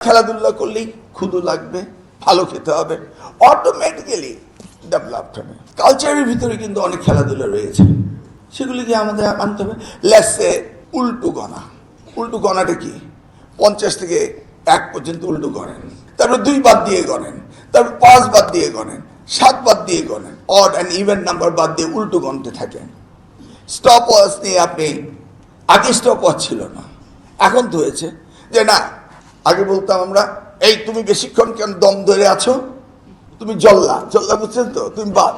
খেলাধুলা করলেই ক্ষুধা লাগবে, ভালো খেতে হবে, অটোমেটিক্যালি ডেভেলপড হবে। কালচারের ভিতরে কিন্তু অনেক খেলাধুলা রয়েছে, সেগুলিকে আমাদের আনতে হবে। লেসে উল্টো গণা। উল্টো গণাটা কি? 50 থেকে 1 পর্যন্ত উল্টো গণেন, তারপর 2 বাদ দিয়ে গণেন, তারপর 5 বাদ দিয়ে গণেন, 7 বাদ দিয়ে গণেন, অড অ্যান্ড ইভেন নাম্বার বাদ দিয়ে উল্টো গণতে থাকেন। স্টপ ওয়াচ নিয়ে আপনি, আগে স্টপ ওয়াচ ছিল না, এখন তো হয়েছে যে না, আগে বলতাম আমরা, এই তুমি বেশিক্ষণ কেন দম ধরে আছো, তুমি জল্লা বুঝছেন তো, তুমি বাদ,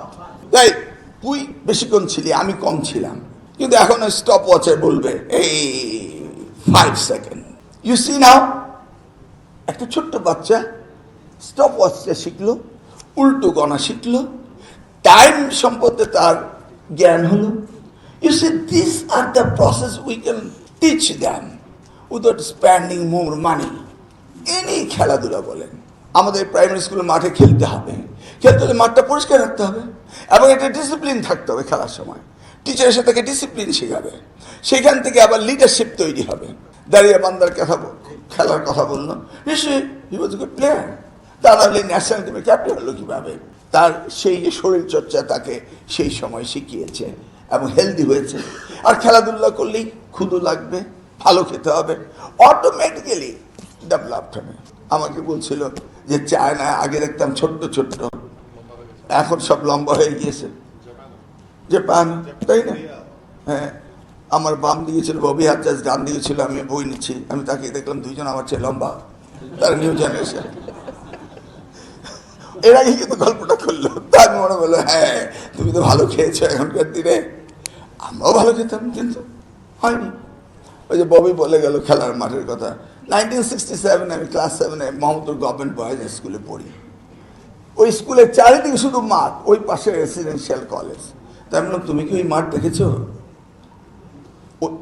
এই তুই বেশিক্ষণ ছিলি, আমি কম ছিলাম। কিন্তু এখন স্টপ ওয়াচে বলবে এই 5 সেকেন্ড। ইউ সি নাও, একটা ছোট্ট বাচ্চা স্টপ ওয়াচটা শিখলো, উল্টো গণা শিখলো, টাইম সম্পর্কে তার জ্ঞান হলো। You see, these are the process we can teach them without spending more money. Any খেলাধুলা বলেন, আমাদের প্রাইমারি স্কুলের মাঠে খেলতে হবে, খেলতে হলে মাঠটা পরিষ্কার রাখতে হবে এবং একটা ডিসিপ্লিন থাকতে হবে। খেলার সময় টিচার এসে তাকে ডিসিপ্লিন শেখাবে, সেখান থেকে আবার লিডারশিপ তৈরি হবে। দাঁড়িয়ে বান্দার কথা, খেলার কথা বললো, নিশ্চয়ই হি ওয়াজ এ গুড প্লেয়ার, তার ন্যাশনাল টিমের ক্যাপ্টেন হলো কীভাবে? তার সেই শরীর চর্চা তাকে সেই সময় শিখিয়েছে এবং হেলদি হয়েছে। আর খেলাধুলা করলেই ক্ষুধা লাগবে, ভালো খেতে হবে, অটোমেটিক্যালি ডেভেলপড হবে। আমাকে বলছিল যে চায়নায় আগে দেখতাম ছোট্ট ছোট্ট, এখন সব লম্বা হয়ে গিয়েছে। জাপান, তাই না? হ্যাঁ, আমার বাম দিকে ছিল ববি হাজ্জাজ, ডান দিকে ছিল আমি বই নিচ্ছি, আমি তাকে দেখলাম দুইজন আমার চেয়ে লম্বা, তার নিউ জেনারেশন। এর আগে কিন্তু গল্পটা করলো, তার মনে বললো হ্যাঁ তুমি তো ভালো খেয়েছো এখনকার দিনে, আমরাও ভালো খেতাম কিন্তু হয়নি। ওই যে ববি বলে গেল খেলার মাঠের কথা। 1967 আমি ক্লাস 7-এ মোহাম্মদপুর গভর্নমেন্ট বয়েজ স্কুলে পড়ি। ওই স্কুলের চারিদিকে শুধু মাঠ, ওই পাশে রেসিডেন্সিয়াল কলেজ। তাই বললাম তুমি কি ওই মাঠ দেখেছো?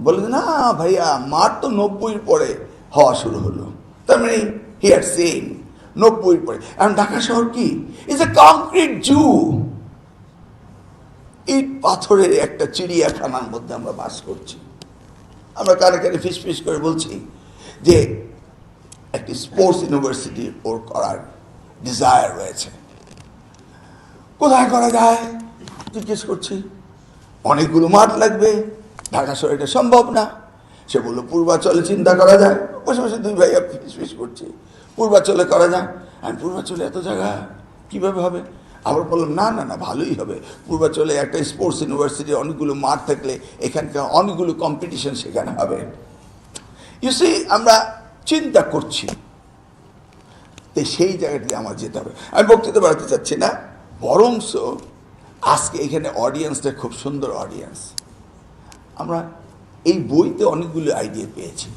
বলে না ভাইয়া, মাঠ তো 90-এর পরে হওয়া শুরু হলো। তার মানে হি হ্যাড সিন 90-এর পরে। এখন ঢাকা শহর কি? ইজ এ কংক্রিট জু, ইট পাথরের একটা চিড়িয়াখানার মধ্যে আমরা বাস করছি। আমরা কানে কানে ফিস করে বলছি যে একটি স্পোর্টস ইউনিভার্সিটি ওর করার ডিজায়ার রয়েছে। কোথায় করা যায় জিজ্ঞেস করছি, অনেকগুলো মাঠ লাগবে, ঢাকা শহরে এটা সম্ভব না। সে বললো পূর্বাচলে চিন্তা করা যায়। বসে বসে 2 ভাইয়া ফিস করছি, পূর্বাচলে করা যায়। আর পূর্বাচলে এত জায়গা কিভাবে হবে? আবার বললাম না না না, ভালোই হবে। পূর্বাচলে একটা স্পোর্টস ইউনিভার্সিটি, অনেকগুলো মাঠ থাকলে এখানকার অনেকগুলো কম্পিটিশন সেখানে হবে। ইউ সি, আমরা চিন্তা করছি, তো সেই জায়গাটি আমার যেতে হবে। আমি বক্তৃতা বাড়াতে চাচ্ছি না, বরংস আজকে এখানে অডিয়েন্সটা খুব সুন্দর অডিয়েন্স। আমরা এই বইতে অনেকগুলো আইডিয়া পেয়েছি।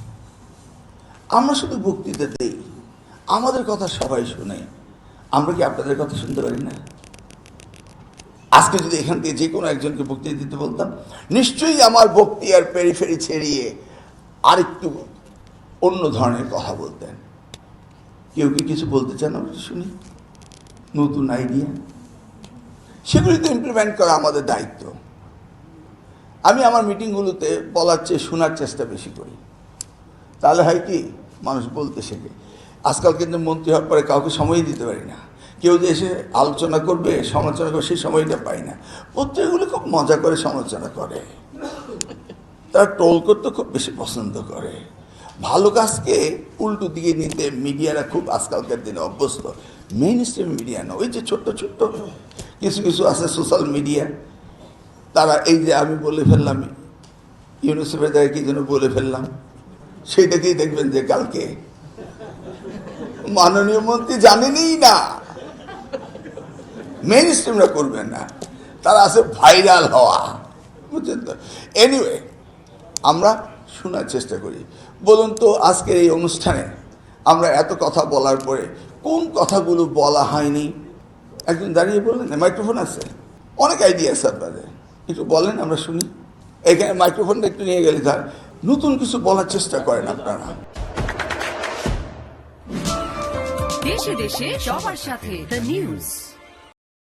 আমরা শুধু বক্তৃতা দেই, আমাদের কথা সবাই শুনে, আমরা কি আপনাদের কথা শুনতে পারি না? আজকে যদি এখান থেকে যে কোনো একজনকে বক্তৃতা দিতে বলতাম, নিশ্চয়ই আমার বক্তৃতার পেরিফেরি ছেড়িয়ে আরেকটু অন্য ধরনের কথা বলতেন। কেউ কি কিছু বলতে চান? আমরা শুনি নতুন আইডিয়া, সেগুলি তো ইমপ্লিমেন্ট করা আমাদের দায়িত্ব। আমি আমার মিটিংগুলোতে বলার চেয়ে শোনার চেষ্টা বেশি করি, তাহলে হয় কি মানুষ বলতে শেখে। আজকাল কিন্তু মন্ত্রী হওয়ার পরে কাউকে সময় দিতে পারি না, কেউ যে এসে আলোচনা করবে, সমালোচনা করবে, সেই সময়টা পাই না। পত্রিকাগুলো খুব মজা করে সমালোচনা করে, তারা ট্রোল করতে খুব বেশি পছন্দ করে। ভালো কাজকে উল্টো দিকে নিতে মিডিয়ারা খুব আজকালকার দিনে অভ্যস্ত। মেইন স্ট্রিম মিডিয়া না, ওই যে ছোট্ট ছোট্ট কিছু কিছু আছে সোশ্যাল মিডিয়া, তারা এই যে আমি বলে ফেললাম ইউনিসেফের দ্বারা কি যেন বলে ফেললাম, সেইটাকেই দেখবেন যে কালকে মাননীয় মন্ত্রী জানেনই না। মেইন স্ট্রিমরা করবেন না, তারা আছে ভাইরাল হওয়া, বুঝছেন তো? এনিওয়ে, আমরা শোনার চেষ্টা করি। বলুন তো আজকের এই অনুষ্ঠানে আমরা এত কথা বলার পরে কোন কথাগুলো বলা হয়নি? একজন দাঁড়িয়ে বললেন, মাইক্রোফোন আছে, অনেক আইডিয়া আছে আপনাদের, একটু বলেন আমরা শুনি। এখানে মাইক্রোফোনটা একটু নিয়ে গেলে তার নতুন কিছু বলার চেষ্টা করেন আপনারা। দেশে দেশে সবার সাথে দ্য নিউজ।